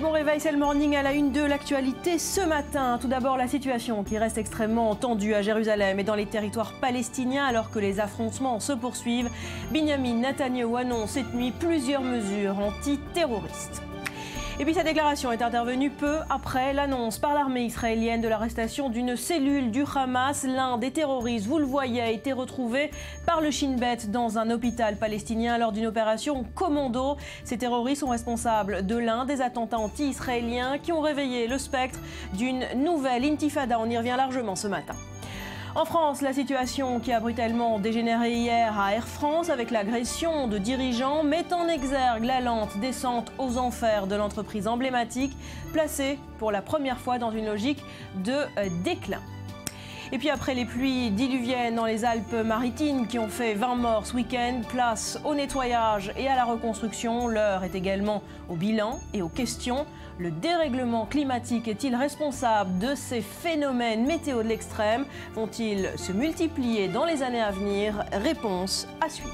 Bon réveil, c'est le morning à la une de l'actualité ce matin. Tout d'abord, la situation qui reste extrêmement tendue à Jérusalem et dans les territoires palestiniens alors que les affrontements se poursuivent. Binyamin Netanyahou annonce cette nuit plusieurs mesures antiterroristes. Et puis sa déclaration est intervenue peu après l'annonce par l'armée israélienne de l'arrestation d'une cellule du Hamas. L'un des terroristes, vous le voyez, a été retrouvé par le Shin Bet dans un hôpital palestinien lors d'une opération commando. Ces terroristes sont responsables de l'un des attentats anti-israéliens qui ont réveillé le spectre d'une nouvelle intifada. On y revient largement ce matin. En France, la situation qui a brutalement dégénéré hier à Air France avec l'agression de dirigeants met en exergue la lente descente aux enfers de l'entreprise emblématique, placée pour la première fois dans une logique de déclin. Et puis après les pluies diluviennes dans les Alpes-Maritimes qui ont fait 20 morts ce week-end, place au nettoyage et à la reconstruction. L'heure est également au bilan et aux questions. Le dérèglement climatique est-il responsable de ces phénomènes météo de l'extrême? Vont-ils se multiplier dans les années à venir? Réponse à suivre.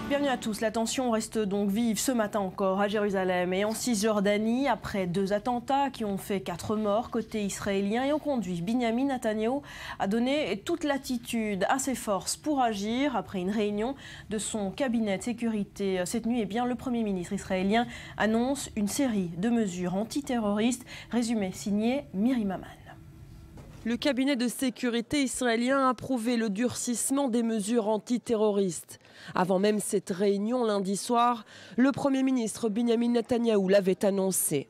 Bienvenue à tous. La tension reste donc vive ce matin encore à Jérusalem et en Cisjordanie après 2 attentats qui ont fait 4 morts côté israélien et ont conduit Binyamin Netanyahou à donner toute latitude à ses forces pour agir. Après une réunion de son cabinet de sécurité cette nuit, le Premier ministre israélien annonce une série de mesures antiterroristes. Résumé signé Miri Maman. Le cabinet de sécurité israélien a approuvé le durcissement des mesures antiterroristes. Avant même cette réunion lundi soir, le Premier ministre Binyamin Netanyahou l'avait annoncé.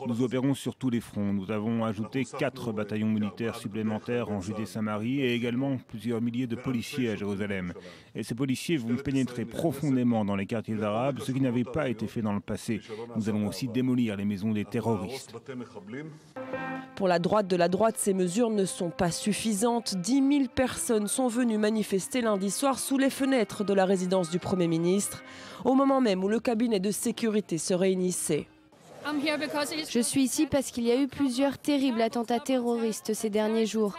Nous opérons sur tous les fronts. Nous avons ajouté 4 bataillons militaires supplémentaires en Judée-Samarie et également plusieurs milliers de policiers à Jérusalem. Et ces policiers vont pénétrer profondément dans les quartiers arabes, ce qui n'avait pas été fait dans le passé. Nous allons aussi démolir les maisons des terroristes. Pour la droite de la droite, ces mesures ne sont pas suffisantes. 10 000 personnes sont venues manifester lundi soir sous les fenêtres de la résidence du Premier ministre, au moment même où le cabinet de sécurité se réunissait. Je suis ici parce qu'il y a eu plusieurs terribles attentats terroristes ces derniers jours.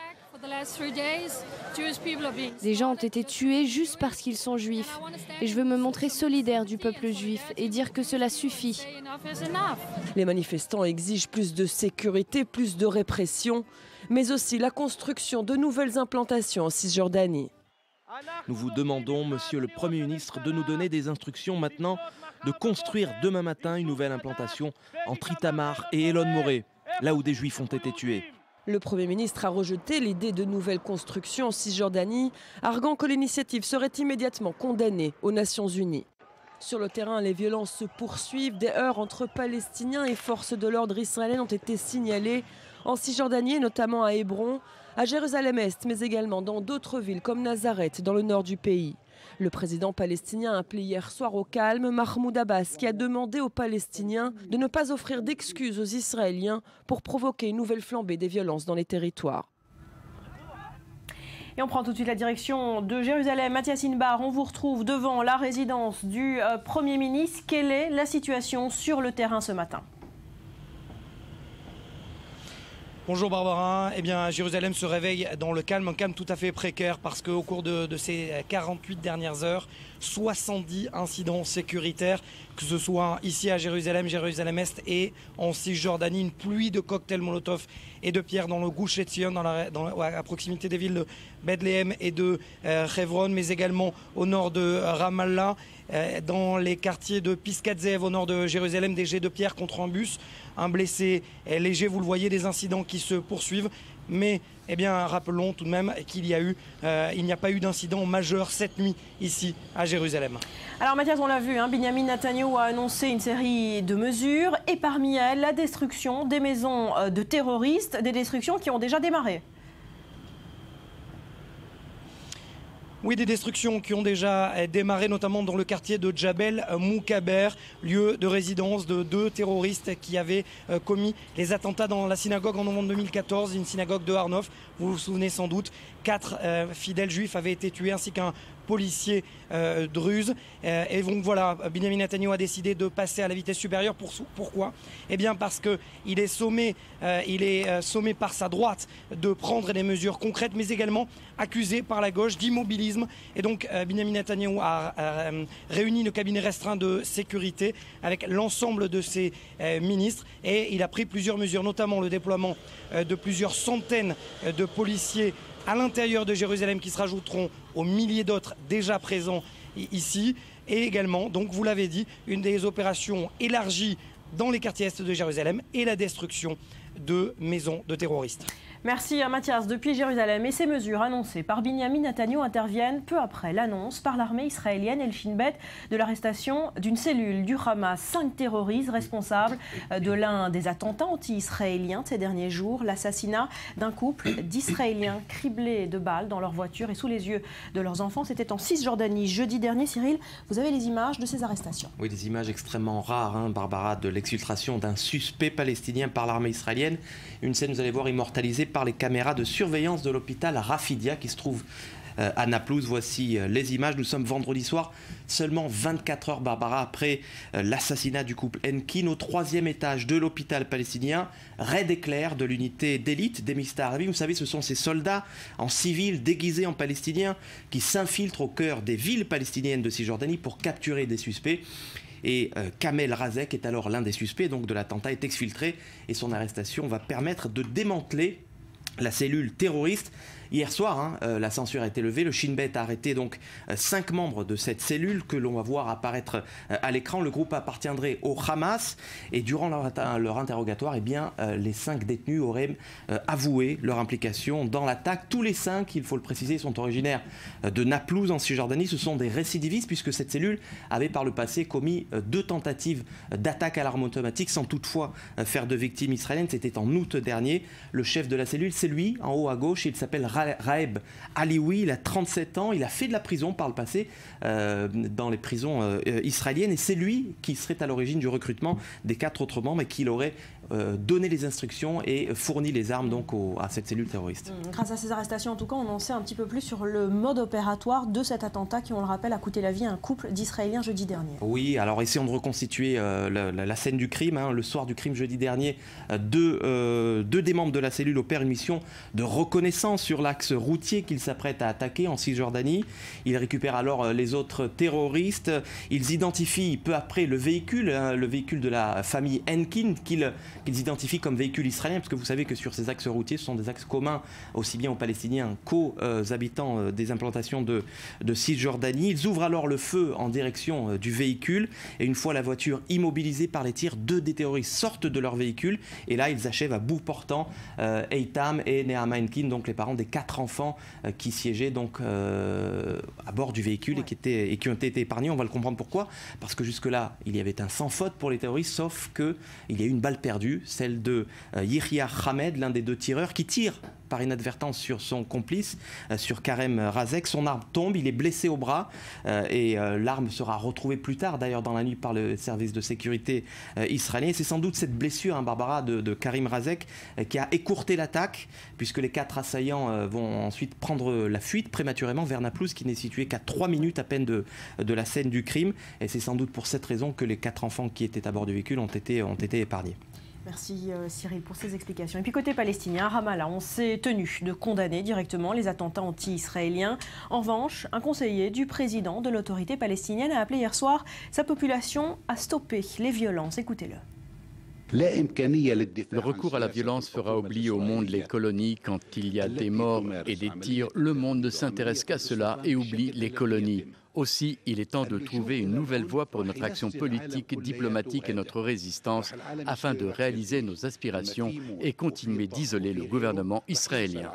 Des gens ont été tués juste parce qu'ils sont juifs. Et je veux me montrer solidaire du peuple juif et dire que cela suffit. Les manifestants exigent plus de sécurité, plus de répression, mais aussi la construction de nouvelles implantations en Cisjordanie. Nous vous demandons, Monsieur le Premier ministre, de nous donner des instructions maintenant de construire demain matin une nouvelle implantation entre Itamar et Elon Moré, là où des Juifs ont été tués. Le Premier ministre a rejeté l'idée de nouvelles constructions en Cisjordanie, arguant que l'initiative serait immédiatement condamnée aux Nations Unies. Sur le terrain, les violences se poursuivent. Des heurts entre Palestiniens et forces de l'ordre israéliennes ont été signalés en Cisjordanie, et notamment à Hébron, à Jérusalem-Est, mais également dans d'autres villes comme Nazareth, dans le nord du pays. Le président palestinien a appelé hier soir au calme Mahmoud Abbas, qui a demandé aux Palestiniens de ne pas offrir d'excuses aux Israéliens pour provoquer une nouvelle flambée des violences dans les territoires. Et on prend tout de suite la direction de Jérusalem. Mathias Inbar, on vous retrouve devant la résidence du Premier ministre. Quelle est la situation sur le terrain ce matin ? Bonjour Barbara, Jérusalem se réveille dans le calme, un calme tout à fait précaire parce qu'au cours de ces 48 dernières heures, 70 incidents sécuritaires, que ce soit ici à Jérusalem, Jérusalem-Est et en Cisjordanie, une pluie de cocktails Molotov et de pierres dans le Gush Etzion, à proximité des villes de Bethléem et de Hebron, mais également au nord de Ramallah, dans les quartiers de Piskat Ze'ev au nord de Jérusalem, des jets de pierre contre un bus, un blessé léger, vous le voyez, des incidents qui se poursuivent. Mais rappelons tout de même qu'il n'y a pas eu d'incident majeur cette nuit ici à Jérusalem. Alors Mathias, on l'a vu, Binyamin Netanyahou a annoncé une série de mesures et parmi elles la destruction des maisons de terroristes, des destructions qui ont déjà démarré. Oui, des destructions qui ont déjà démarré, notamment dans le quartier de Djabel Moukaber, lieu de résidence de 2 terroristes qui avaient commis les attentats dans la synagogue en novembre 2014, une synagogue de Har Nof. Vous vous souvenez sans doute, 4 fidèles juifs avaient été tués ainsi qu'un policiers druzes. Et donc voilà, Benyamin Netanyahou a décidé de passer à la vitesse supérieure. Pourquoi? Eh bien parce qu'il est sommé par sa droite de prendre des mesures concrètes, mais également accusé par la gauche d'immobilisme. Et donc Benyamin Netanyahou a réuni le cabinet restreint de sécurité avec l'ensemble de ses ministres et il a pris plusieurs mesures, notamment le déploiement de plusieurs centaines de policiers à l'intérieur de Jérusalem qui se rajouteront aux milliers d'autres déjà présents ici. Et également, donc vous l'avez dit, une des opérations élargies dans les quartiers est de Jérusalem et la destruction de maisons de terroristes. Merci à Mathias depuis Jérusalem. Et ces mesures annoncées par Benyamin Netanyahou interviennent peu après l'annonce par l'armée israélienne et le Shin Bet de l'arrestation d'une cellule du Hamas. 5 terroristes responsables de l'un des attentats anti-israéliens de ces derniers jours, l'assassinat d'un couple d'Israéliens criblés de balles dans leur voiture et sous les yeux de leurs enfants. C'était en Cisjordanie jeudi dernier. Cyril, vous avez les images de ces arrestations. Oui, des images extrêmement rares, Barbara, de l'exfiltration d'un suspect palestinien par l'armée israélienne. Une scène, vous allez voir, immortalisée par les caméras de surveillance de l'hôpital Rafidia qui se trouve à Naplouse. Voici les images. Nous sommes vendredi soir, seulement 24 heures, Barbara, après l'assassinat du couple Henkin au 3e étage de l'hôpital palestinien. Raid éclair de l'unité d'élite des Mistar Arabim. Vous savez, ce sont ces soldats en civil déguisés en palestiniens qui s'infiltrent au cœur des villes palestiniennes de Cisjordanie pour capturer des suspects. Et Kamel Razek est alors l'un des suspects donc de l'attentat, est exfiltré et son arrestation va permettre de démanteler la cellule terroriste. Hier soir, la censure a été levée. Le Shin Bet a arrêté donc 5 membres de cette cellule que l'on va voir apparaître à l'écran. Le groupe appartiendrait au Hamas et durant leur interrogatoire, eh bien, les 5 détenus auraient avoué leur implication dans l'attaque. Tous les 5, il faut le préciser, sont originaires de Naplouse en Cisjordanie. Ce sont des récidivistes puisque cette cellule avait par le passé commis 2 tentatives d'attaque à l'arme automatique sans toutefois faire de victimes israéliennes. C'était en août dernier. Le chef de la cellule, c'est lui, en haut à gauche. Il s'appelle Raeb Alioui, il a 37 ans, il a fait de la prison par le passé dans les prisons israéliennes et c'est lui qui serait à l'origine du recrutement des 4 autres membres et qui aurait donné les instructions et fourni les armes donc à cette cellule terroriste. Grâce à ces arrestations, en tout cas, on en sait un petit peu plus sur le mode opératoire de cet attentat qui, on le rappelle, a coûté la vie à un couple d'Israéliens jeudi dernier. Oui, alors essayons de reconstituer la scène du crime. Le soir du crime jeudi dernier, deux des membres de la cellule opèrent une mission de reconnaissance sur l'axe routier qu'ils s'apprêtent à attaquer en Cisjordanie. Ils récupèrent alors les autres terroristes. Ils identifient peu après le véhicule de la famille Henkin qu'ils identifient comme véhicule israélien, parce que vous savez que sur ces axes routiers, ce sont des axes communs aussi bien aux Palestiniens qu'aux habitants des implantations de Cisjordanie. Ils ouvrent alors le feu en direction du véhicule et une fois la voiture immobilisée par les tirs, 2 des terroristes sortent de leur véhicule et là ils achèvent à bout portant Eitam et Nehama Henkin, donc les parents des 4 enfants qui siégeaient donc à bord du véhicule et qui ont été épargnés. On va le comprendre pourquoi, parce que jusque-là il y avait un sans faute pour les terroristes, sauf qu'il y a eu une balle perdue, celle de Yihya Hamed, l'un des 2 tireurs, qui tire par inadvertance sur son complice, sur Karem Razek. Son arme tombe, il est blessé au bras et l'arme sera retrouvée plus tard d'ailleurs dans la nuit par le service de sécurité israélien. C'est sans doute cette blessure, Barbara, de Karim Razek qui a écourté l'attaque puisque les 4 assaillants vont ensuite prendre la fuite prématurément vers Naplouse qui n'est située qu'à 3 minutes à peine de la scène du crime et c'est sans doute pour cette raison que les 4 enfants qui étaient à bord du véhicule ont été épargnés. Merci Cyril pour ces explications. Et puis côté palestinien, à Ramallah, on s'est tenu de condamner directement les attentats anti-israéliens. En revanche, un conseiller du président de l'autorité palestinienne a appelé hier soir sa population à stopper les violences. Écoutez-le. Le recours à la violence fera oublier au monde les colonies. Quand il y a des morts et des tirs, le monde ne s'intéresse qu'à cela et oublie les colonies. Aussi, il est temps de trouver une nouvelle voie pour notre action politique, diplomatique et notre résistance afin de réaliser nos aspirations et continuer d'isoler le gouvernement israélien.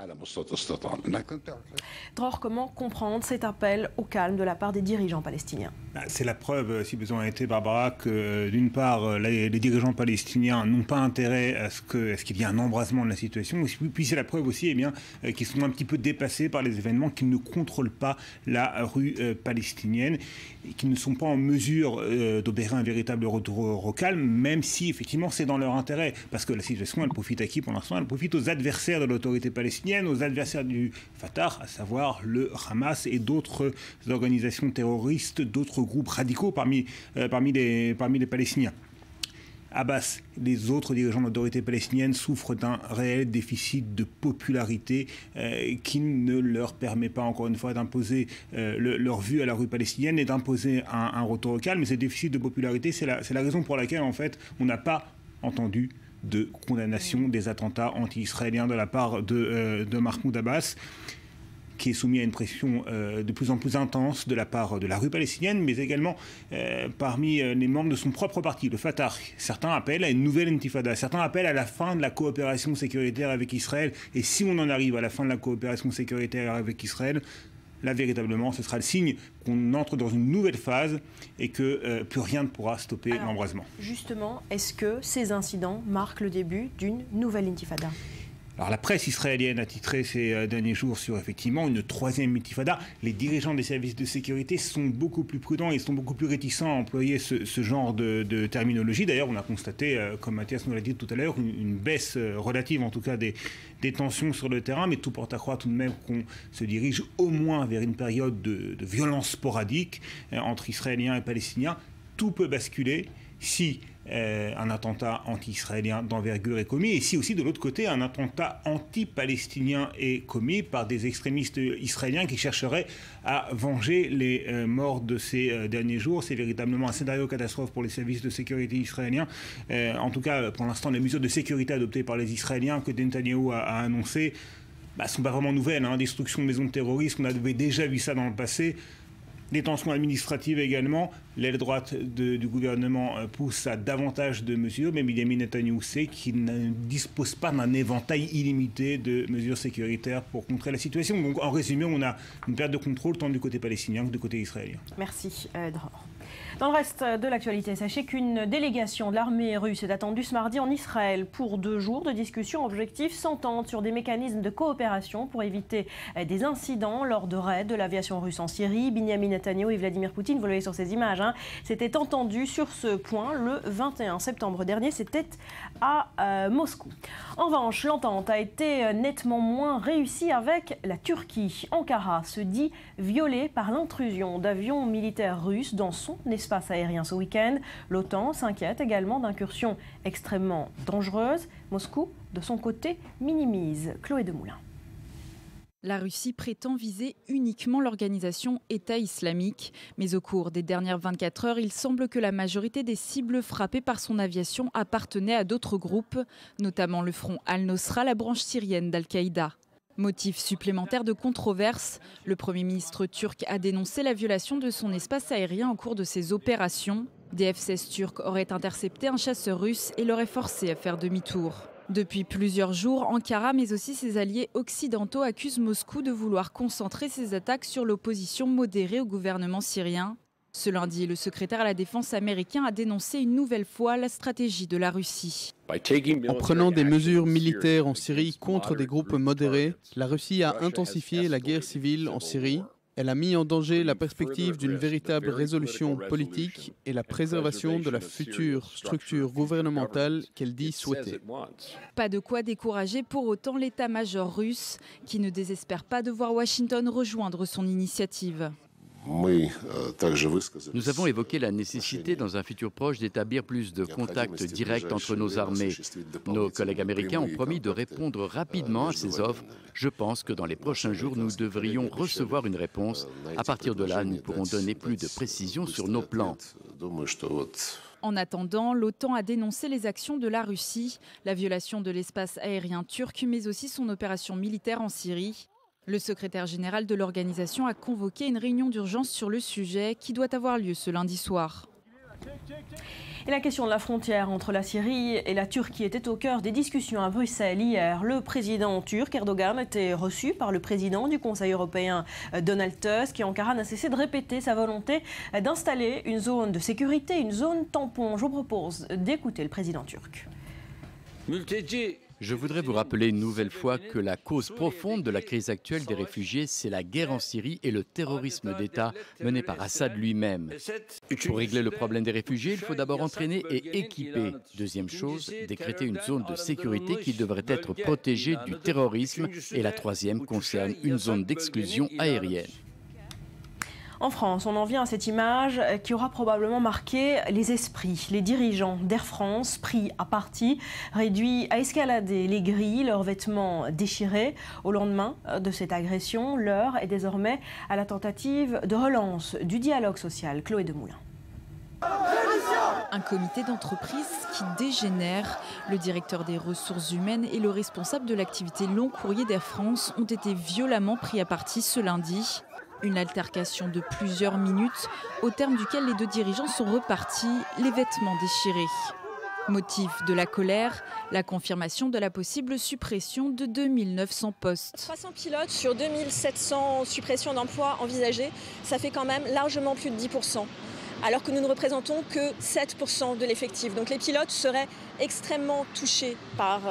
Dror, comment comprendre cet appel au calme de la part des dirigeants palestiniens? C'est la preuve, si besoin était, Barbara, que d'une part, les dirigeants palestiniens n'ont pas intérêt à ce qu'il y ait un embrasement de la situation, puis c'est la preuve aussi qu'ils sont un petit peu dépassés par les événements, qu'ils ne contrôlent pas la rue palestinienne. palestinienne et qui ne sont pas en mesure d'opérer un véritable retour au calme, même si effectivement c'est dans leur intérêt. Parce que la situation, elle profite à qui pour l'instant? Elle profite aux adversaires de l'autorité palestinienne, aux adversaires du Fatah, à savoir le Hamas et d'autres organisations terroristes, d'autres groupes radicaux parmi les Palestiniens. Abbas, les autres dirigeants de l'autorité palestinienne souffrent d'un réel déficit de popularité qui ne leur permet pas, encore une fois, d'imposer leur vue à la rue palestinienne et d'imposer un retour au calme. Mais ce déficit de popularité, c'est la raison pour laquelle, en fait, on n'a pas entendu de condamnation des attentats anti-israéliens de la part de Mahmoud Abbas, qui est soumis à une pression de plus en plus intense de la part de la rue palestinienne, mais également parmi les membres de son propre parti, le Fatah. Certains appellent à une nouvelle intifada, certains appellent à la fin de la coopération sécuritaire avec Israël, et si on en arrive à la fin de la coopération sécuritaire avec Israël, là, véritablement, ce sera le signe qu'on entre dans une nouvelle phase et que plus rien ne pourra stopper l'embrasement. Justement, est-ce que ces incidents marquent le début d'une nouvelle intifada ? Alors la presse israélienne a titré ces derniers jours sur effectivement une troisième intifada. Les dirigeants des services de sécurité sont beaucoup plus prudents et sont beaucoup plus réticents à employer ce genre de terminologie. D'ailleurs, on a constaté, comme Mathias nous l'a dit tout à l'heure, une baisse relative en tout cas des tensions sur le terrain, mais tout porte à croire tout de même qu'on se dirige au moins vers une période de violence sporadique entre Israéliens et Palestiniens. Tout peut basculer si un attentat anti-israélien d'envergure est commis, et si aussi de l'autre côté un attentat anti-palestinien est commis par des extrémistes israéliens qui chercheraient à venger les morts de ces derniers jours. C'est véritablement un scénario catastrophe pour les services de sécurité israéliens. En tout cas, pour l'instant, les mesures de sécurité adoptées par les Israéliens que Netanyahou a annoncées ne sont pas vraiment nouvelles. Destruction de maisons de terroristes, on avait déjà vu ça dans le passé. Des tensions administratives également. L'aile droite du gouvernement pousse à davantage de mesures, mais Benyamin Netanyahou sait qu'il ne dispose pas d'un éventail illimité de mesures sécuritaires pour contrer la situation. Donc en résumé, on a une perte de contrôle tant du côté palestinien que du côté israélien. Merci, Dror. Dans le reste de l'actualité, sachez qu'une délégation de l'armée russe est attendue ce mardi en Israël pour 2 jours de discussions. Objectif, s'entendre sur des mécanismes de coopération pour éviter des incidents lors de raids de l'aviation russe en Syrie. Benyamin Netanyahou et Vladimir Poutine, vous le voyez sur ces images, s'étaient entendus sur ce point le 21 septembre dernier. C'était à Moscou. En revanche, l'entente a été nettement moins réussie avec la Turquie. Ankara se dit violée par l'intrusion d'avions militaires russes dans son espace aérien ce week-end. L'OTAN s'inquiète également d'incursions extrêmement dangereuses. Moscou, de son côté, minimise. Chloé Demoulin. La Russie prétend viser uniquement l'organisation État islamique. Mais au cours des dernières 24 heures, il semble que la majorité des cibles frappées par son aviation appartenaient à d'autres groupes, notamment le front Al-Nosra, la branche syrienne d'Al-Qaïda. Motif supplémentaire de controverse, le Premier ministre turc a dénoncé la violation de son espace aérien au cours de ses opérations. Des F-16 turcs auraient intercepté un chasseur russe et l'auraient forcé à faire demi-tour. Depuis plusieurs jours, Ankara, mais aussi ses alliés occidentaux, accusent Moscou de vouloir concentrer ses attaques sur l'opposition modérée au gouvernement syrien. Ce lundi, le secrétaire à la défense américain a dénoncé une nouvelle fois la stratégie de la Russie. En prenant des mesures militaires en Syrie contre des groupes modérés, la Russie a intensifié la guerre civile en Syrie. Elle a mis en danger la perspective d'une véritable résolution politique et la préservation de la future structure gouvernementale qu'elle dit souhaiter. Pas de quoi décourager pour autant l'état-major russe, qui ne désespère pas de voir Washington rejoindre son initiative. Nous avons évoqué la nécessité dans un futur proche d'établir plus de contacts directs entre nos armées. Nos collègues américains ont promis de répondre rapidement à ces offres. Je pense que dans les prochains jours, nous devrions recevoir une réponse. À partir de là, nous pourrons donner plus de précisions sur nos plans. En attendant, l'OTAN a dénoncé les actions de la Russie, la violation de l'espace aérien turc, mais aussi son opération militaire en Syrie. Le secrétaire général de l'organisation a convoqué une réunion d'urgence sur le sujet qui doit avoir lieu ce lundi soir. Et la question de la frontière entre la Syrie et la Turquie était au cœur des discussions à Bruxelles hier. Le président turc Erdogan était reçu par le président du Conseil européen Donald Tusk, et Ankara n'a cessé de répéter sa volonté d'installer une zone de sécurité, une zone tampon. Je vous propose d'écouter le président turc. Je voudrais vous rappeler une nouvelle fois que la cause profonde de la crise actuelle des réfugiés, c'est la guerre en Syrie et le terrorisme d'État mené par Assad lui-même. Pour régler le problème des réfugiés, il faut d'abord entraîner et équiper. Deuxième chose, décréter une zone de sécurité qui devrait être protégée du terrorisme. Et la troisième concerne une zone d'exclusion aérienne. En France, on en vient à cette image qui aura probablement marqué les esprits. Les dirigeants d'Air France, pris à partie, réduits à escalader les grilles, leurs vêtements déchirés. Au lendemain de cette agression, l'heure est désormais à la tentative de relance du dialogue social. Chloé Demoulin. Un comité d'entreprise qui dégénère. Le directeur des ressources humaines et le responsable de l'activité long courrier d'Air France ont été violemment pris à partie ce lundi. Une altercation de plusieurs minutes, au terme duquel les deux dirigeants sont repartis, les vêtements déchirés. Motif de la colère, la confirmation de la possible suppression de 2900 postes. 300 pilotes sur 2700 suppressions d'emplois envisagées, ça fait quand même largement plus de 10%. Alors que nous ne représentons que 7% de l'effectif. Donc les pilotes seraient extrêmement touchés par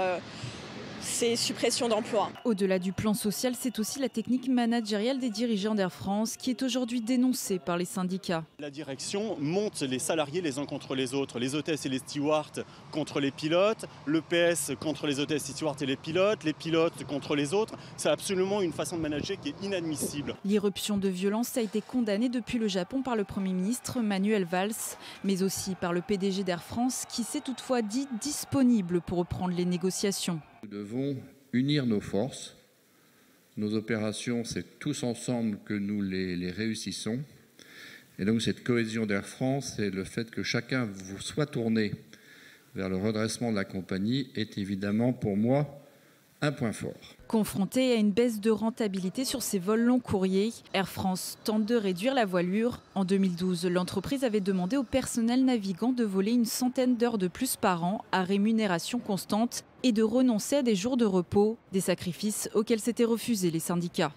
ces suppressions d'emplois. Au-delà du plan social, c'est aussi la technique managériale des dirigeants d'Air France qui est aujourd'hui dénoncée par les syndicats. La direction monte les salariés les uns contre les autres, les hôtesses et les stewards contre les pilotes, l'EPS contre les hôtesses, les stewards et les pilotes contre les autres. C'est absolument une façon de manager qui est inadmissible. L'irruption de violence a été condamnée depuis le Japon par le Premier ministre Manuel Valls, mais aussi par le PDG d'Air France qui s'est toutefois dit disponible pour reprendre les négociations. Nous devons unir nos forces. Nos opérations, c'est tous ensemble que nous les réussissons. Et donc cette cohésion d'Air France et le fait que chacun soit tourné vers le redressement de la compagnie est évidemment pour moi un point fort. Confronté à une baisse de rentabilité sur ses vols long courriers, Air France tente de réduire la voilure. En 2012, l'entreprise avait demandé au personnel navigant de voler une centaine d'heures de plus par an à rémunération constante et de renoncer à des jours de repos, des sacrifices auxquels s'étaient refusés les syndicats.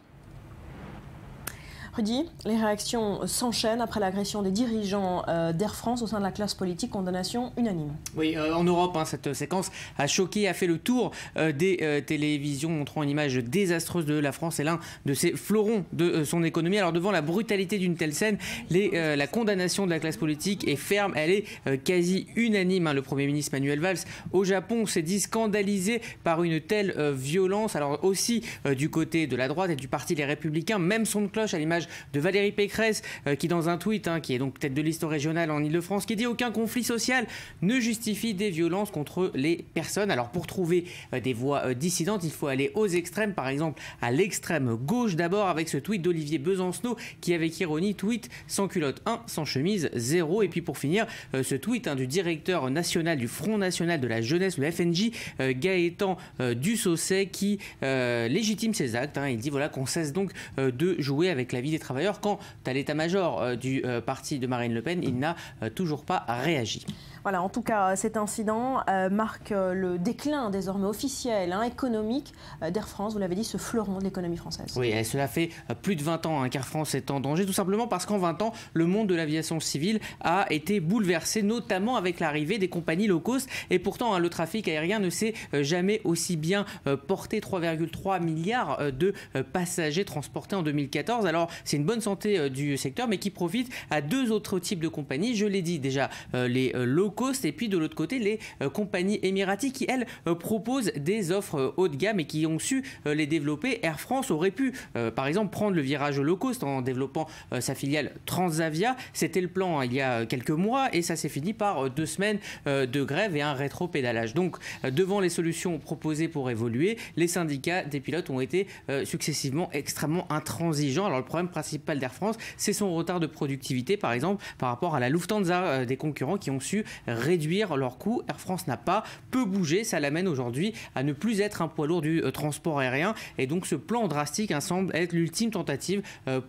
Rudy, les réactions s'enchaînent après l'agression des dirigeants d'Air France au sein de la classe politique, condamnation unanime. Oui, en Europe, cette séquence a choqué, a fait le tour des télévisions montrant une image désastreuse de la France et l'un de ses fleurons de son économie. Alors devant la brutalité d'une telle scène, la condamnation de la classe politique est ferme, elle est quasi unanime. Le Premier ministre Manuel Valls au Japon s'est dit scandalisé par une telle violence. Alors aussi du côté de la droite et du parti Les Républicains, même son de cloche à l'image de Valérie Pécresse qui dans un tweet, qui est donc tête de liste régionale en Ile-de-France, qui dit aucun conflit social ne justifie des violences contre les personnes. Alors pour trouver des voix dissidentes, il faut aller aux extrêmes, par exemple à l'extrême gauche d'abord avec ce tweet d'Olivier Besancenot qui avec ironie tweet sans culotte 1, sans chemise 0. Et puis pour finir ce tweet du directeur national du Front National de la Jeunesse, le FNJ, Gaëtan Dussaucet, qui légitime ses actes. Il dit voilà qu'on cesse donc de jouer avec la vie des travailleurs. Quant à l'état-major du parti de Marine Le Pen, il n'a toujours pas réagi. Voilà, en tout cas, cet incident marque le déclin désormais officiel, économique d'Air France. Vous l'avez dit, ce fleuron de l'économie française. Oui, et cela fait plus de 20 ans qu'Air France est en danger, tout simplement parce qu'en 20 ans, le monde de l'aviation civile a été bouleversé, notamment avec l'arrivée des compagnies low cost. Et pourtant, le trafic aérien ne s'est jamais aussi bien porté. 3,3 milliards de passagers transportés en 2014. Alors, c'est une bonne santé du secteur, mais qui profite à deux autres types de compagnies. Je l'ai dit déjà, les low cost et puis de l'autre côté les compagnies émiraties qui elles proposent des offres haut de gamme et qui ont su les développer. Air France aurait pu par exemple prendre le virage low cost en développant sa filiale Transavia. C'était le plan il y a quelques mois et ça s'est fini par 2 semaines de grève et un rétro-pédalage. Donc devant les solutions proposées pour évoluer, les syndicats des pilotes ont été successivement extrêmement intransigeants. Alors le problème principal d'Air France, c'est son retard de productivité par exemple par rapport à la Lufthansa des concurrents qui ont su réduire leurs coûts. Air France n'a pas peu bougé, ça l'amène aujourd'hui à ne plus être un poids lourd du transport aérien et donc ce plan drastique semble être l'ultime tentative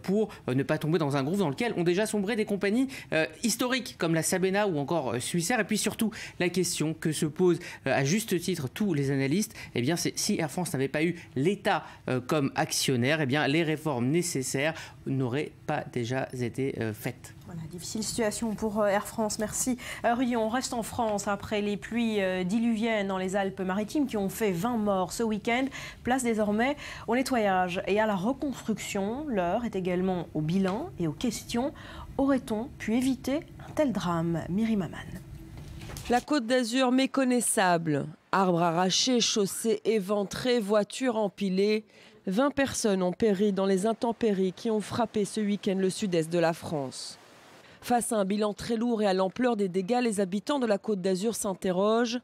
pour ne pas tomber dans un gouffre dans lequel ont déjà sombré des compagnies historiques comme la Sabena ou encore Swissair. Et puis surtout la question que se posent à juste titre tous les analystes, c'est si Air France n'avait pas eu l'État comme actionnaire, les réformes nécessaires n'auraient pas déjà été faites. Voilà, difficile situation pour Air France, merci. Rudy, on reste en France après les pluies diluviennes dans les Alpes-Maritimes qui ont fait 20 morts ce week-end. Place désormais au nettoyage et à la reconstruction. L'heure est également au bilan et aux questions. Aurait-on pu éviter un tel drame? Myri Maman. La Côte d'Azur méconnaissable. Arbres arrachés, chaussées éventrées, voitures empilées. 20 personnes ont péri dans les intempéries qui ont frappé ce week-end le sud-est de la France. Face à un bilan très lourd et à l'ampleur des dégâts, les habitants de la Côte d'Azur s'interrogent.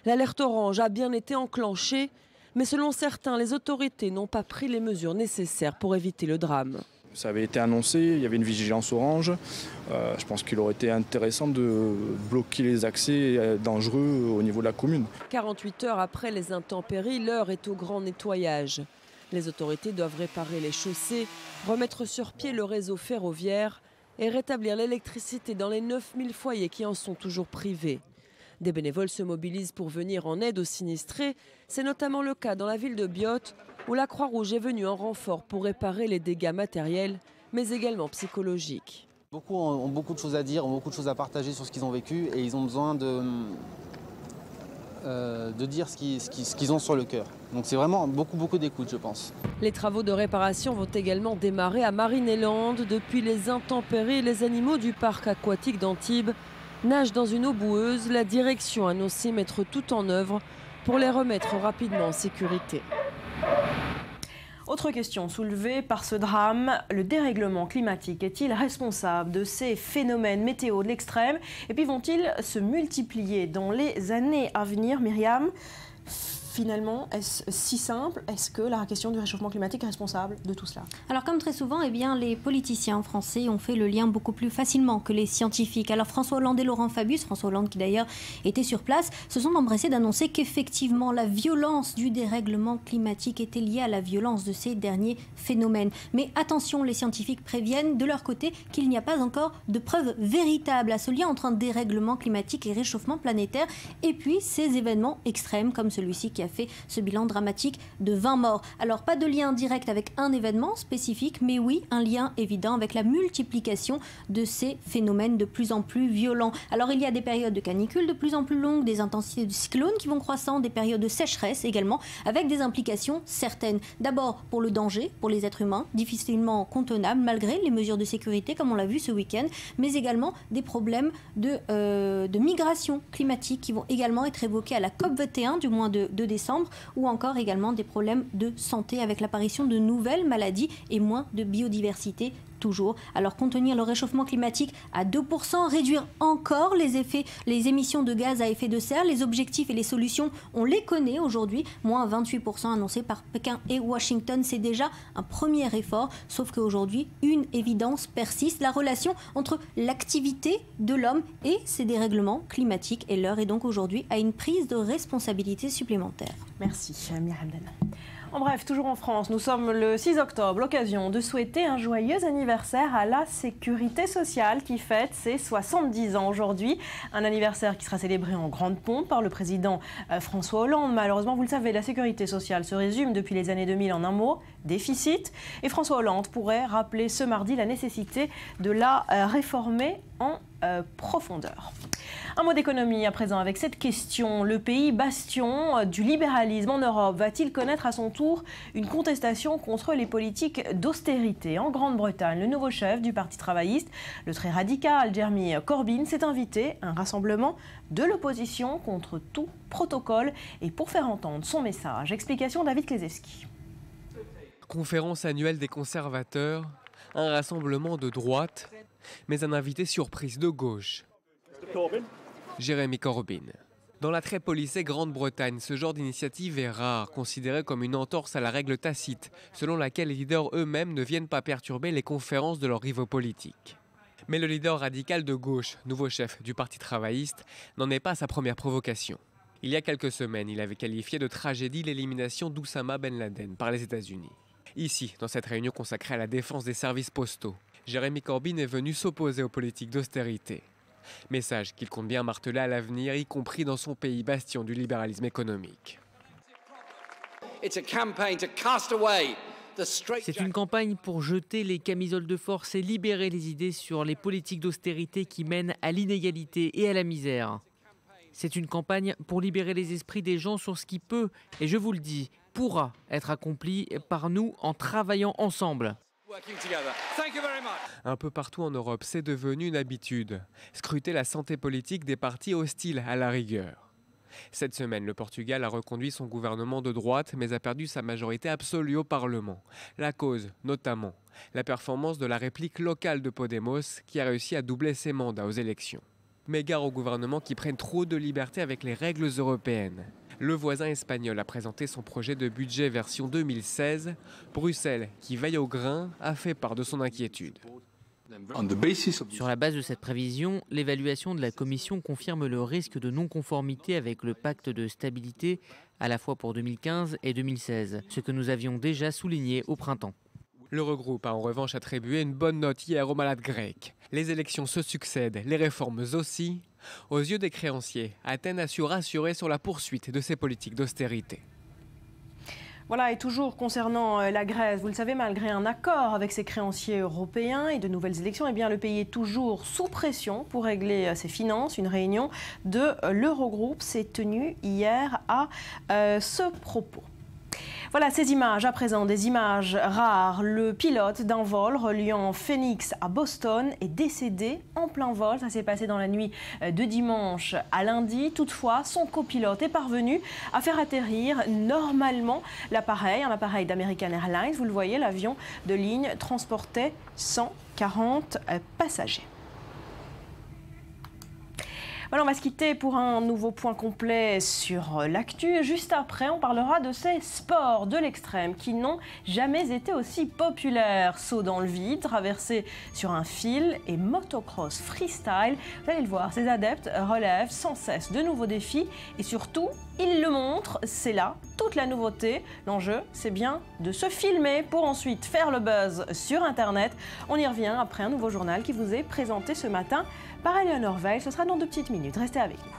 L'alerte orange a bien été enclenchée, mais selon certains, les autorités n'ont pas pris les mesures nécessaires pour éviter le drame. Ça avait été annoncé, il y avait une vigilance orange. Je pense qu'il aurait été intéressant de bloquer les accès dangereux au niveau de la commune. 48 heures après les intempéries, l'heure est au grand nettoyage. Les autorités doivent réparer les chaussées, remettre sur pied le réseau ferroviaire et rétablir l'électricité dans les 9000 foyers qui en sont toujours privés. Des bénévoles se mobilisent pour venir en aide aux sinistrés. C'est notamment le cas dans la ville de Biot, où la Croix-Rouge est venue en renfort pour réparer les dégâts matériels, mais également psychologiques. Beaucoup ont beaucoup de choses à dire, ont beaucoup de choses à partager sur ce qu'ils ont vécu et ils ont besoin de dire ce qu'ils ont sur le cœur. Donc c'est vraiment beaucoup d'écoute, je pense. Les travaux de réparation vont également démarrer à Marineland. Depuis les intempéries, les animaux du parc aquatique d'Antibes nagent dans une eau boueuse. La direction a annoncé mettre tout en œuvre pour les remettre rapidement en sécurité. Autre question soulevée par ce drame, le dérèglement climatique est-il responsable de ces phénomènes météo de l'extrême? Et puis vont-ils se multiplier dans les années à venir, Myriam? Finalement, est-ce si simple? Est-ce que la question du réchauffement climatique est responsable de tout cela? Alors comme très souvent, eh bien, les politiciens français ont fait le lien beaucoup plus facilement que les scientifiques. Alors François Hollande et Laurent Fabius, François Hollande qui d'ailleurs était sur place, se sont empressés d'annoncer qu'effectivement la violence du dérèglement climatique était liée à la violence de ces derniers phénomènes. Mais attention, les scientifiques préviennent de leur côté qu'il n'y a pas encore de preuves véritables à ce lien entre un dérèglement climatique et réchauffement planétaire et puis ces événements extrêmes comme celui-ci qui a fait ce bilan dramatique de 20 morts. Alors pas de lien direct avec un événement spécifique, mais oui, un lien évident avec la multiplication de ces phénomènes de plus en plus violents. Alors il y a des périodes de canicule de plus en plus longues, des intensités de cyclones qui vont croissant, des périodes de sécheresse également, avec des implications certaines. D'abord pour le danger, pour les êtres humains, difficilement contenable malgré les mesures de sécurité comme on l'a vu ce week-end, mais également des problèmes de migration climatique qui vont également être évoqués à la COP21 du mois de décembre, ou encore également des problèmes de santé avec l'apparition de nouvelles maladies et moins de biodiversité toujours. Alors contenir le réchauffement climatique à 2%, réduire encore les émissions de gaz à effet de serre, les objectifs et les solutions, on les connaît aujourd'hui, moins 28% annoncés par Pékin et Washington, c'est déjà un premier effort, sauf qu'aujourd'hui, une évidence persiste, la relation entre l'activité de l'homme et ses dérèglements climatiques, et l'heure est donc aujourd'hui à une prise de responsabilité supplémentaire. Merci, Myriam Dana. En bref, toujours en France, nous sommes le 6 octobre, l'occasion de souhaiter un joyeux anniversaire à la Sécurité sociale qui fête ses 70 ans aujourd'hui. Un anniversaire qui sera célébré en grande pompe par le président François Hollande. Malheureusement, vous le savez, la Sécurité sociale se résume depuis les années 2000 en un mot, déficit. Et François Hollande pourrait rappeler ce mardi la nécessité de la réformer en profondeur. Un mot d'économie à présent avec cette question. Le pays bastion du libéralisme en Europe va-t-il connaître à son tour une contestation contre les politiques d'austérité? En Grande-Bretagne, le nouveau chef du Parti travailliste, le très radical Jeremy Corbyn, s'est invité à un rassemblement de l'opposition contre tout protocole et pour faire entendre son message. Explication David Klezewski. Conférence annuelle des conservateurs, un rassemblement de droite, mais un invité surprise de gauche. Jeremy Corbyn. Dans la très policée Grande-Bretagne, ce genre d'initiative est rare, considéré comme une entorse à la règle tacite, selon laquelle les leaders eux-mêmes ne viennent pas perturber les conférences de leurs rivaux politiques. Mais le leader radical de gauche, nouveau chef du Parti travailliste, n'en est pas sa première provocation. Il y a quelques semaines, il avait qualifié de tragédie l'élimination d'Oussama Ben Laden par les États-Unis. Ici, dans cette réunion consacrée à la défense des services postaux, Jeremy Corbyn est venu s'opposer aux politiques d'austérité. Message qu'il compte bien marteler à l'avenir, y compris dans son pays bastion du libéralisme économique. It's a campaign to cast away C'est une campagne pour jeter les camisoles de force et libérer les idées sur les politiques d'austérité qui mènent à l'inégalité et à la misère. C'est une campagne pour libérer les esprits des gens sur ce qui peut, et je vous le dis, pourra être accompli par nous en travaillant ensemble. Un peu partout en Europe, c'est devenu une habitude. Scruter la santé politique des partis hostiles à la rigueur. Cette semaine, le Portugal a reconduit son gouvernement de droite, mais a perdu sa majorité absolue au Parlement. La cause, notamment, la performance de la réplique locale de Podemos, qui a réussi à doubler ses mandats aux élections. Mais gare aux gouvernements qui prennent trop de liberté avec les règles européennes. Le voisin espagnol a présenté son projet de budget version 2016. Bruxelles, qui veille au grain, a fait part de son inquiétude. Sur la base de cette prévision, l'évaluation de la Commission confirme le risque de non-conformité avec le pacte de stabilité à la fois pour 2015 et 2016, ce que nous avions déjà souligné au printemps. L'Eurogroupe a en revanche attribué une bonne note hier aux malades grecs. Les élections se succèdent, les réformes aussi. Aux yeux des créanciers, Athènes a su rassurer sur la poursuite de ses politiques d'austérité. Voilà, et toujours concernant la Grèce, vous le savez, malgré un accord avec ses créanciers européens et de nouvelles élections, eh bien, le pays est toujours sous pression pour régler ses finances. Une réunion de l'Eurogroupe s'est tenue hier à ce propos. Voilà ces images à présent, des images rares. Le pilote d'un vol reliant Phoenix à Boston est décédé en plein vol. Ça s'est passé dans la nuit de dimanche à lundi. Toutefois, son copilote est parvenu à faire atterrir normalement l'appareil, un appareil d'American Airlines. Vous le voyez, l'avion de ligne transportait 140 passagers. Voilà, on va se quitter pour un nouveau point complet sur l'actu. Juste après, on parlera de ces sports de l'extrême qui n'ont jamais été aussi populaires. Saut dans le vide, traversé sur un fil et motocross freestyle. Vous allez le voir, ces adeptes relèvent sans cesse de nouveaux défis et surtout, ils le montrent. C'est là toute la nouveauté. L'enjeu, c'est bien de se filmer pour ensuite faire le buzz sur Internet. On y revient après un nouveau journal qui vous est présenté ce matin par Eleanor Veil. Ce sera dans 2 petites minutes. Restez avec nous.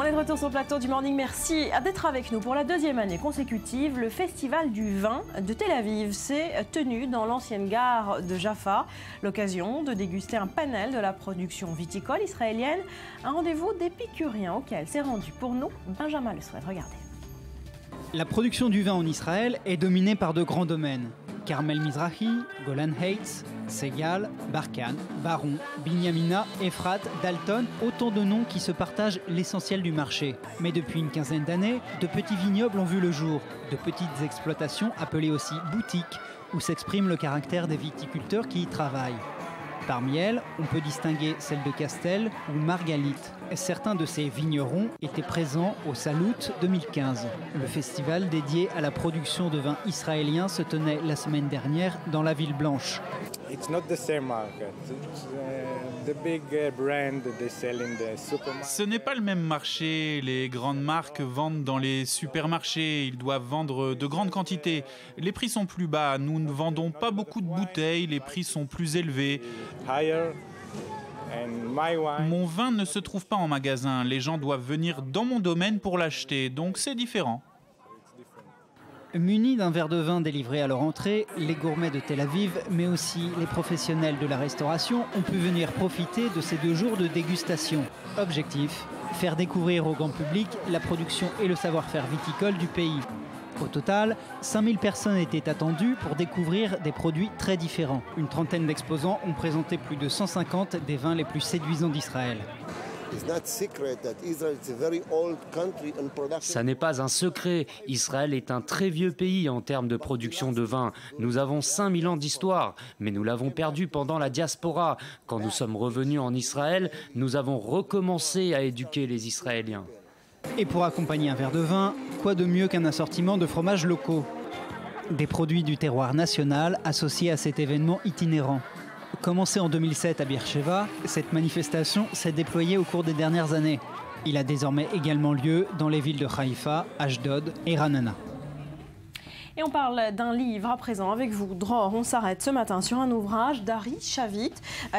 On est de retour sur le plateau du Morning. Merci d'être avec nous pour la 2e année consécutive. Le Festival du vin de Tel Aviv s'est tenu dans l'ancienne gare de Jaffa. L'occasion de déguster un panel de la production viticole israélienne. Un rendez-vous d'épicuriens auquel s'est rendu pour nous Benjamin Le Souhaite. Regardez. La production du vin en Israël est dominée par de grands domaines. Carmel Mizrahi, Golan Heights, Segal, Barkan, Baron, Binyamina, Efrat, Dalton, autant de noms qui se partagent l'essentiel du marché. Mais depuis une quinzaine d'années, de petits vignobles ont vu le jour, de petites exploitations appelées aussi boutiques, où s'exprime le caractère des viticulteurs qui y travaillent. Parmi elles, on peut distinguer celle de Castel ou Margalite. Certains de ces vignerons étaient présents au Salout 2015. Le festival dédié à la production de vins israéliens se tenait la semaine dernière dans la ville blanche. Ce n'est pas le même marché. Les grandes marques vendent dans les supermarchés. Ils doivent vendre de grandes quantités. Les prix sont plus bas. Nous ne vendons pas beaucoup de bouteilles. Les prix sont plus élevés. Mon vin ne se trouve pas en magasin. Les gens doivent venir dans mon domaine pour l'acheter. Donc c'est différent. Munis d'un verre de vin délivré à leur entrée, les gourmets de Tel Aviv, mais aussi les professionnels de la restauration, ont pu venir profiter de ces 2 jours de dégustation. Objectif, faire découvrir au grand public la production et le savoir-faire viticole du pays. Au total, 5000 personnes étaient attendues pour découvrir des produits très différents. Une trentaine d'exposants ont présenté plus de 150 des vins les plus séduisants d'Israël. Ça n'est pas un secret. Israël est un très vieux pays en termes de production de vin. Nous avons 5000 ans d'histoire, mais nous l'avons perdu pendant la diaspora. Quand nous sommes revenus en Israël, nous avons recommencé à éduquer les Israéliens. Et pour accompagner un verre de vin, quoi de mieux qu'un assortiment de fromages locaux? Des produits du terroir national associés à cet événement itinérant. Commencée en 2007 à Beersheva, cette manifestation s'est déployée au cours des dernières années. Il a désormais également lieu dans les villes de Haïfa, Ashdod et Ranana. Et on parle d'un livre à présent avec vous, Dror. On s'arrête ce matin sur un ouvrage d'Ari Shavit.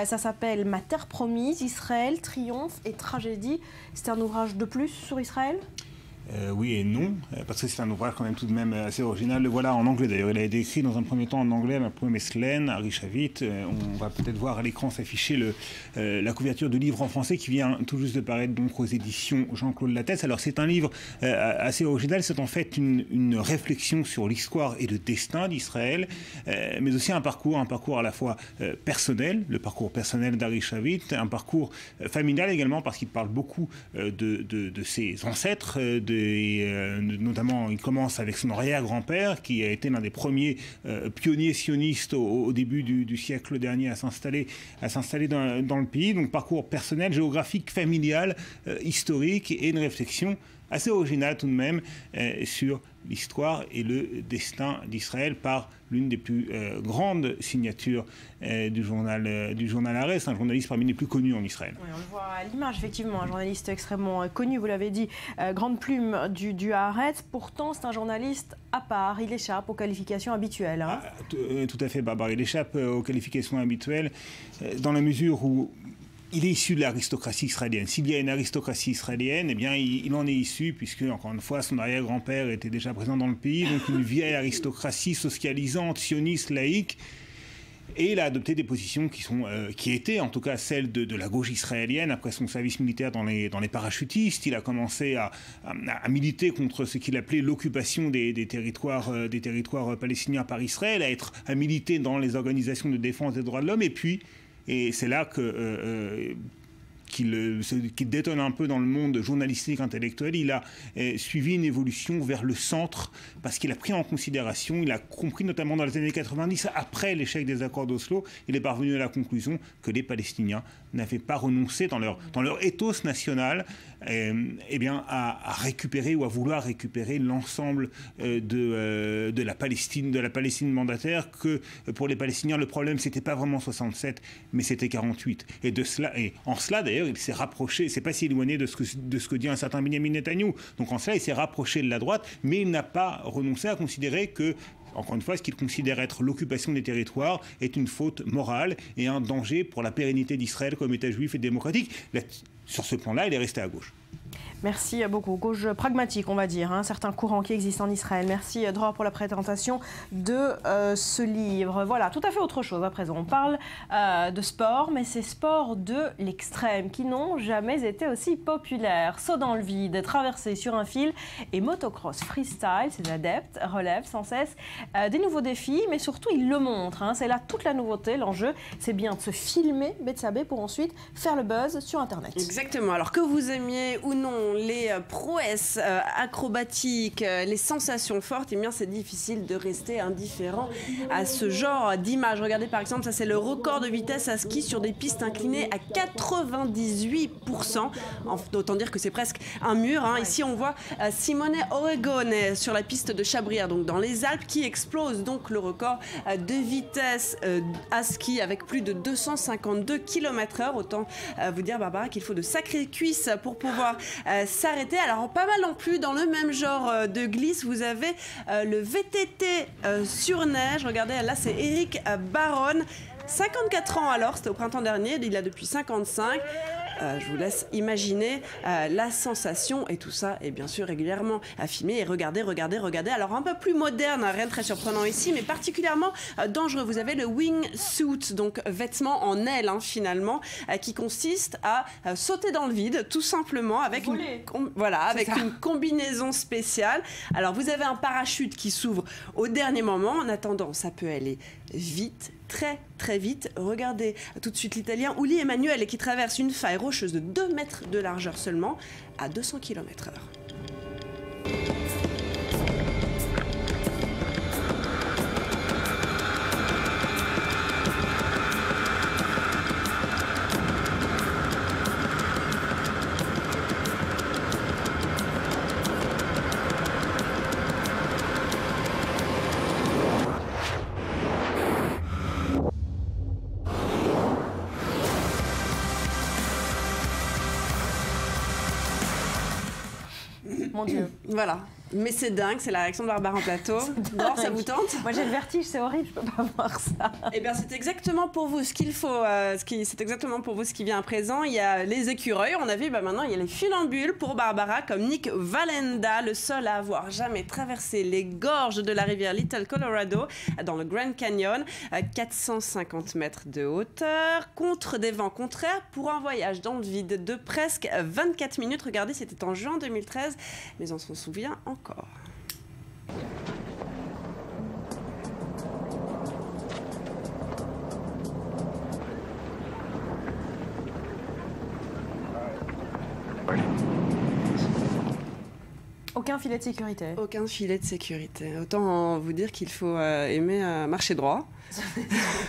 Ça s'appelle Ma terre promise, Israël, triomphe et tragédie. C'est un ouvrage de plus sur Israël ? Oui et non, parce que c'est un ouvrage quand même tout de même assez original. Le voilà en anglais d'ailleurs. Il a été écrit dans un premier temps en anglais, ma première Meslen, Ari Shavit. On va peut-être voir à l'écran s'afficher la couverture de livre en français qui vient tout juste de paraître donc aux éditions Jean-Claude Lattès. Alors c'est un livre assez original. C'est en fait une réflexion sur l'histoire et le destin d'Israël, mais aussi un parcours à la fois personnel, le parcours personnel d'Ari Shavit, un parcours familial également parce qu'il parle beaucoup de ses ancêtres, notamment, il commence avec son arrière-grand-père, qui a été l'un des premiers pionniers sionistes au début du siècle dernier à s'installer dans le pays. Donc, parcours personnel, géographique, familial, historique, et une réflexion assez originale tout de même sur l'histoire et le destin d'Israël par l'une des plus grandes signatures du journal Haaretz, un journaliste parmi les plus connus en Israël. Oui, on le voit à l'image, effectivement, un journaliste extrêmement connu, vous l'avez dit, grande plume du Haaretz. Pourtant, c'est un journaliste à part, il échappe aux qualifications habituelles. Hein. Tout à fait, Barbara, il échappe aux qualifications habituelles dans la mesure où il est issu de l'aristocratie israélienne. S'il y a une aristocratie israélienne, eh bien, il en est issu, puisque, encore une fois, son arrière-grand-père était déjà présent dans le pays, donc une vieille aristocratie socialisante, sioniste, laïque. Et il a adopté des positions qui étaient en tout cas celles de la gauche israélienne après son service militaire dans les parachutistes. Il a commencé à militer contre ce qu'il appelait l'occupation des territoires palestiniens par Israël, à militer dans les organisations de défense des droits de l'homme. Et c'est là qu'il détonne un peu dans le monde journalistique intellectuel. Il a suivi une évolution vers le centre parce qu'il a pris en considération, il a compris notamment dans les années 90, après l'échec des accords d'Oslo, il est parvenu à la conclusion que les Palestiniens n'avaient pas renoncé dans leur ethos national à récupérer ou à vouloir récupérer l'ensemble de la Palestine mandataire, que pour les Palestiniens le problème c'était pas vraiment 67 mais c'était 48, et en cela d'ailleurs il s'est rapproché, c'est pas si éloigné de ce que dit un certain Benjamin Netanyahou, donc en cela il s'est rapproché de la droite, mais il n'a pas renoncé à considérer que, encore une fois, ce qu'il considère être l'occupation des territoires est une faute morale et un danger pour la pérennité d'Israël comme État juif et démocratique. Sur ce plan-là, il est resté à gauche. Merci beaucoup. Gauche pragmatique, on va dire, certains courants qui existent en Israël. Merci Dror pour la présentation de ce livre. Voilà, tout à fait autre chose à présent. On parle de sport, mais c'est sport de l'extrême qui n'ont jamais été aussi populaires. Saut dans le vide, traversée sur un fil et motocross freestyle. Ces adeptes relèvent sans cesse des nouveaux défis, mais surtout ils le montrent. C'est là toute la nouveauté. L'enjeu, c'est bien de se filmer, Betsabé, pour ensuite faire le buzz sur Internet. Exactement. Alors que vous aimiez ou non les prouesses acrobatiques, les sensations fortes, eh bien c'est difficile de rester indifférent à ce genre d'image. Regardez par exemple, ça c'est le record de vitesse à ski sur des pistes inclinées à 98%. Autant dire que c'est presque un mur. Ici on voit Simone Oregone sur la piste de Chabrières, donc dans les Alpes, qui explose donc le record de vitesse à ski avec plus de 252 km/h. Autant vous dire, Barbara, qu'il faut de sacrées cuisses pour pouvoir s'arrêter. Alors pas mal non plus dans le même genre de glisse, vous avez le VTT sur neige. Regardez, là c'est Eric Baron, 54 ans alors, c'était au printemps dernier, il a depuis 55. Je vous laisse imaginer la sensation, et tout ça est bien sûr régulièrement à filmer. Et regardez. Alors un peu plus moderne, rien de très surprenant ici, mais particulièrement dangereux. Vous avez le wingsuit, donc vêtement en aile finalement, qui consiste à sauter dans le vide, tout simplement, avec une combinaison spéciale. Alors vous avez un parachute qui s'ouvre au dernier moment. En attendant, ça peut aller vite, très vite. Regardez tout de suite l'Italien Uli Emanuele qui traverse une faille rocheuse de 2 mètres de largeur seulement à 200 km/h. Mon Dieu. Voilà. Mais c'est dingue, c'est la réaction de Barbara en plateau. D'abord, ça vous tente? Moi j'ai le vertige, c'est horrible, je peux pas voir ça. Eh bien, c'est exactement pour vous ce qu'il faut. C'est exactement pour vous ce qui vient à présent. Il y a les écureuils, on a vu, maintenant il y a les funambules pour Barbara, comme Nick Valenda, le seul à avoir jamais traversé les gorges de la rivière Little Colorado dans le Grand Canyon, 450 mètres de hauteur, contre des vents contraires pour un voyage dans le vide de presque 24 minutes. Regardez, c'était en juin 2013, mais on s'en souvient encore. Aucun filet de sécurité. Aucun filet de sécurité. Autant vous dire qu'il faut aimer marcher droit.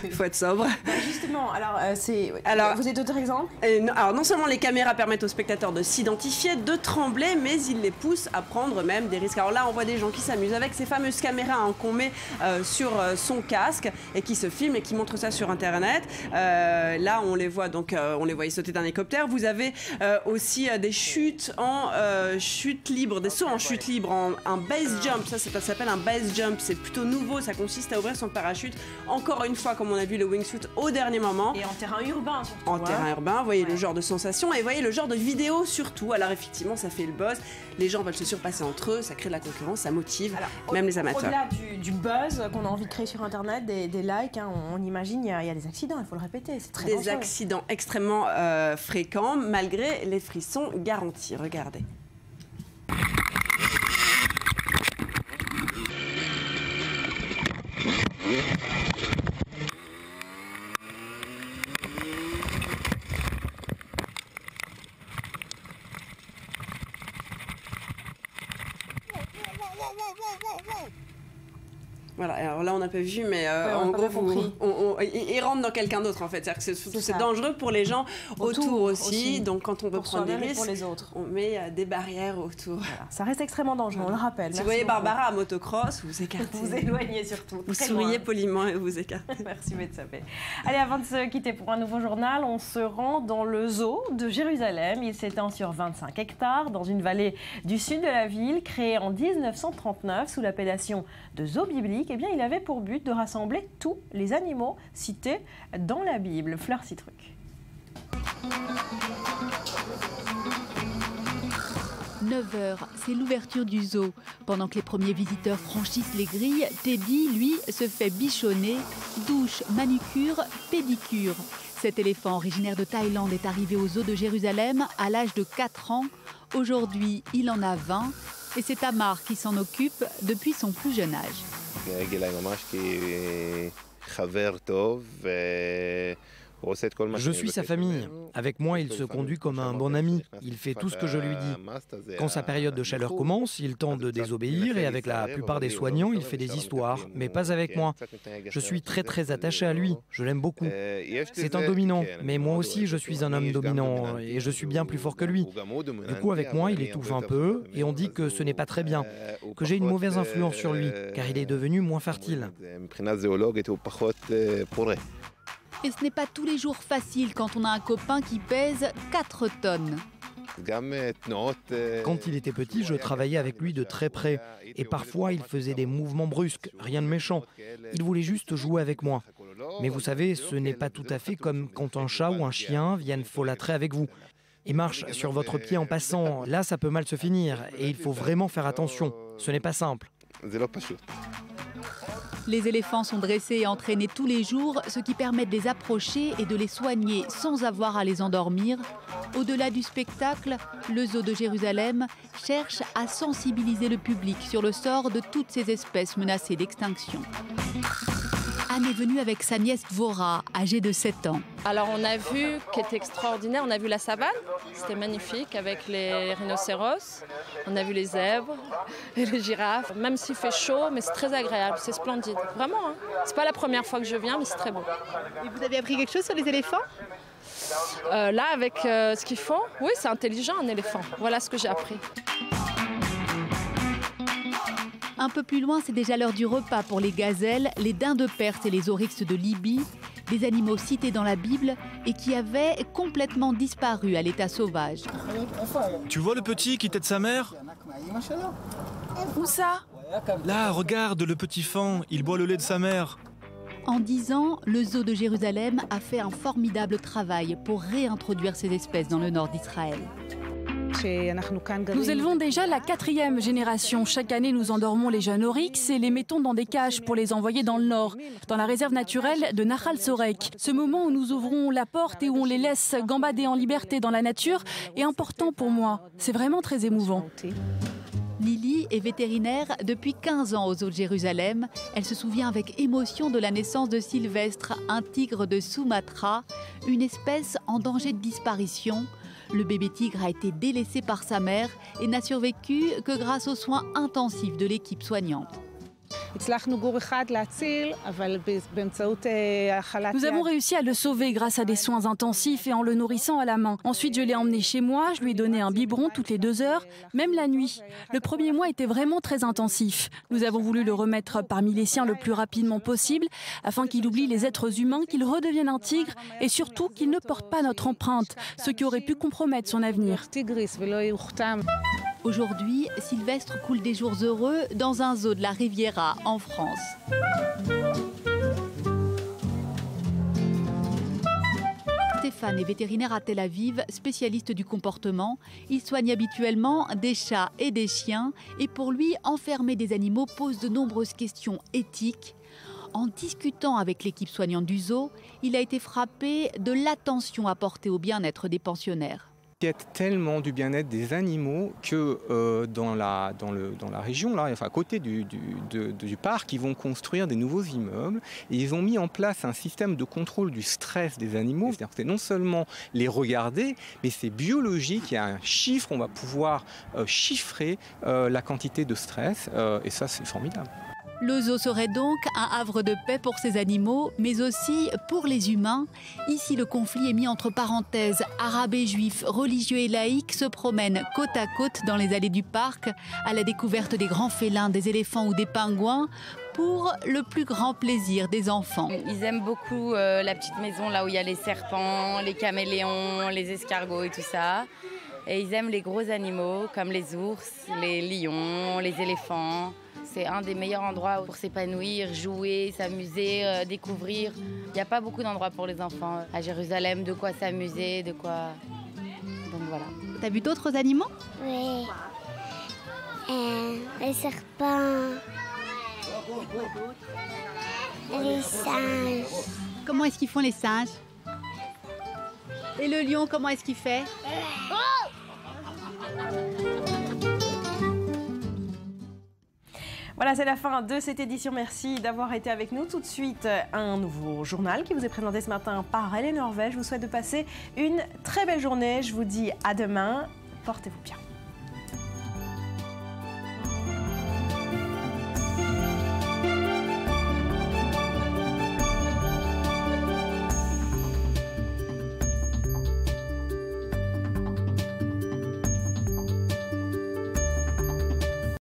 Il faut être sobre. Justement, alors, vous êtes d'autres exemples? Alors non seulement les caméras permettent aux spectateurs de s'identifier, de trembler, mais ils les poussent à prendre même des risques. Alors là, on voit des gens qui s'amusent avec ces fameuses caméras qu'on met sur son casque et qui se filment et qui montrent ça sur Internet. Là, on les voit y sauter d'un hélicoptère. Vous avez aussi des chutes en chute libre, des sauts en chute libre, un base jump. Ça s'appelle un base jump. C'est plutôt nouveau. Ça consiste à ouvrir son parachute. Encore une fois, comme on a vu le wingsuit au dernier moment. Et en terrain urbain surtout. En terrain urbain, vous voyez le genre de sensation et vous voyez le genre de vidéo surtout. Alors effectivement, ça fait le buzz. Les gens veulent se surpasser entre eux, ça crée de la concurrence, ça motive même les amateurs. Au-delà du buzz qu'on a envie de créer sur Internet, des likes, on imagine, il y a des accidents, il faut le répéter. C'est très dangereux. Des accidents extrêmement fréquents, malgré les frissons garantis. Regardez. Voilà, alors là on n'a pas vu, mais en gros, il rentre dans quelqu'un d'autre en fait. C'est-à-dire que c'est dangereux pour les gens autour aussi. Donc quand on veut prendre des risques, on met des barrières autour. Voilà. Ça reste extrêmement dangereux, on le rappelle. Si vous voyez Barbara à motocross, vous écartez. Vous éloignez surtout. Vous souriez poliment et vous écartez. Merci Betsabé. Allez, avant de se quitter pour un nouveau journal, on se rend dans le zoo de Jérusalem. Il s'étend sur 25 hectares dans une vallée du sud de la ville, créée en 1939 sous l'appellation de zoo biblique. Eh bien, il avait pour but de rassembler tous les animaux cités dans la Bible. Fleur Citruc. 9h, c'est l'ouverture du zoo. Pendant que les premiers visiteurs franchissent les grilles, Teddy, lui, se fait bichonner. Douche, manucure, pédicure. Cet éléphant originaire de Thaïlande est arrivé au zoo de Jérusalem à l'âge de 4 ans. Aujourd'hui, il en a 20 et c'est Tamar qui s'en occupe depuis son plus jeune âge. Je suis sa famille. Avec moi, il se conduit comme un bon ami. Il fait tout ce que je lui dis. Quand sa période de chaleur commence, il tente de désobéir et avec la plupart des soignants, il fait des histoires, mais pas avec moi. Je suis très très attaché à lui. Je l'aime beaucoup. C'est un dominant, mais moi aussi, je suis un homme dominant et je suis bien plus fort que lui. Du coup, avec moi, il étouffe un peu et on dit que ce n'est pas très bien, que j'ai une mauvaise influence sur lui, car il est devenu moins fertile. Et ce n'est pas tous les jours facile quand on a un copain qui pèse 4 tonnes. Quand il était petit, je travaillais avec lui de très près. Et parfois, il faisait des mouvements brusques, rien de méchant. Il voulait juste jouer avec moi. Mais vous savez, ce n'est pas tout à fait comme quand un chat ou un chien viennent folâtrer avec vous. Ils marchent sur votre pied en passant. Là, ça peut mal se finir. Et il faut vraiment faire attention. Ce n'est pas simple. Les éléphants sont dressés et entraînés tous les jours, ce qui permet de les approcher et de les soigner sans avoir à les endormir. Au-delà du spectacle, le zoo de Jérusalem cherche à sensibiliser le public sur le sort de toutes ces espèces menacées d'extinction. Anne est venue avec sa nièce Dvorah, âgée de 7 ans. Alors on a vu, qui était extraordinaire, on a vu la savane, c'était magnifique avec les rhinocéros, on a vu les zèbres et les girafes, même s'il fait chaud, mais c'est très agréable, c'est splendide, vraiment. Hein. C'est pas la première fois que je viens, mais c'est très beau. Et vous avez appris quelque chose sur les éléphants ? Là, avec ce qu'ils font, oui, c'est intelligent un éléphant, voilà ce que j'ai appris. Un peu plus loin, c'est déjà l'heure du repas pour les gazelles, les daims de Perse et les oryx de Libye. des animaux cités dans la Bible et qui avaient complètement disparu à l'état sauvage. Tu vois le petit qui tète sa mère? Où ça? Là, regarde le petit faon, il boit le lait de sa mère. En 10 ans, le zoo de Jérusalem a fait un formidable travail pour réintroduire ces espèces dans le nord d'Israël. Nous élevons déjà la 4e génération. Chaque année, nous endormons les jeunes oryx et les mettons dans des cages pour les envoyer dans le nord, dans la réserve naturelle de Nahal Sorek. Ce moment où nous ouvrons la porte et où on les laisse gambader en liberté dans la nature est important pour moi. C'est vraiment très émouvant. Lily est vétérinaire depuis 15 ans au zoo de Jérusalem. Elle se souvient avec émotion de la naissance de Sylvestre, un tigre de Sumatra, une espèce en danger de disparition. Le bébé tigre a été délaissé par sa mère et n'a survécu que grâce aux soins intensifs de l'équipe soignante. Nous avons réussi à le sauver grâce à des soins intensifs et en le nourrissant à la main. Ensuite, je l'ai emmené chez moi, je lui ai donné un biberon toutes les 2 heures, même la nuit. Le premier mois était vraiment très intensif. Nous avons voulu le remettre parmi les siens le plus rapidement possible, afin qu'il oublie les êtres humains, qu'il redevienne un tigre et surtout qu'il ne porte pas notre empreinte, ce qui aurait pu compromettre son avenir. Aujourd'hui, Sylvestre coule des jours heureux dans un zoo de la Riviera, en France. Stéphane est vétérinaire à Tel Aviv, spécialiste du comportement. Il soigne habituellement des chats et des chiens. Et pour lui, enfermer des animaux pose de nombreuses questions éthiques. En discutant avec l'équipe soignante du zoo, il a été frappé de l'attention apportée au bien-être des pensionnaires. Il y a tellement du bien-être des animaux que dans la région, là, enfin, à côté du parc, ils vont construire des nouveaux immeubles et ils ont mis en place un système de contrôle du stress des animaux. C'est-à-dire que c'est non seulement les regarder, mais c'est biologique, il y a un chiffre, on va pouvoir chiffrer la quantité de stress et ça c'est formidable. Le zoo serait donc un havre de paix pour ces animaux, mais aussi pour les humains. Ici, le conflit est mis entre parenthèses. Arabes et juifs, religieux et laïcs se promènent côte à côte dans les allées du parc, à la découverte des grands félins, des éléphants ou des pingouins, pour le plus grand plaisir des enfants. Ils aiment beaucoup la petite maison là où il y a les serpents, les caméléons, les escargots et tout ça. Et ils aiment les gros animaux comme les ours, les lions, les éléphants. C'est un des meilleurs endroits pour s'épanouir, jouer, s'amuser, découvrir. Il n'y a pas beaucoup d'endroits pour les enfants. À Jérusalem, de quoi s'amuser, de quoi... Donc voilà. T'as vu d'autres animaux? Oui. Les serpents. Les singes. Comment est-ce qu'ils font les singes? Et le lion, comment est-ce qu'il fait? Voilà, c'est la fin de cette édition. Merci d'avoir été avec nous. Tout de suite, un nouveau journal qui vous est présenté ce matin par Hélène Norvège. Je vous souhaite de passer une très belle journée. Je vous dis à demain. Portez-vous bien.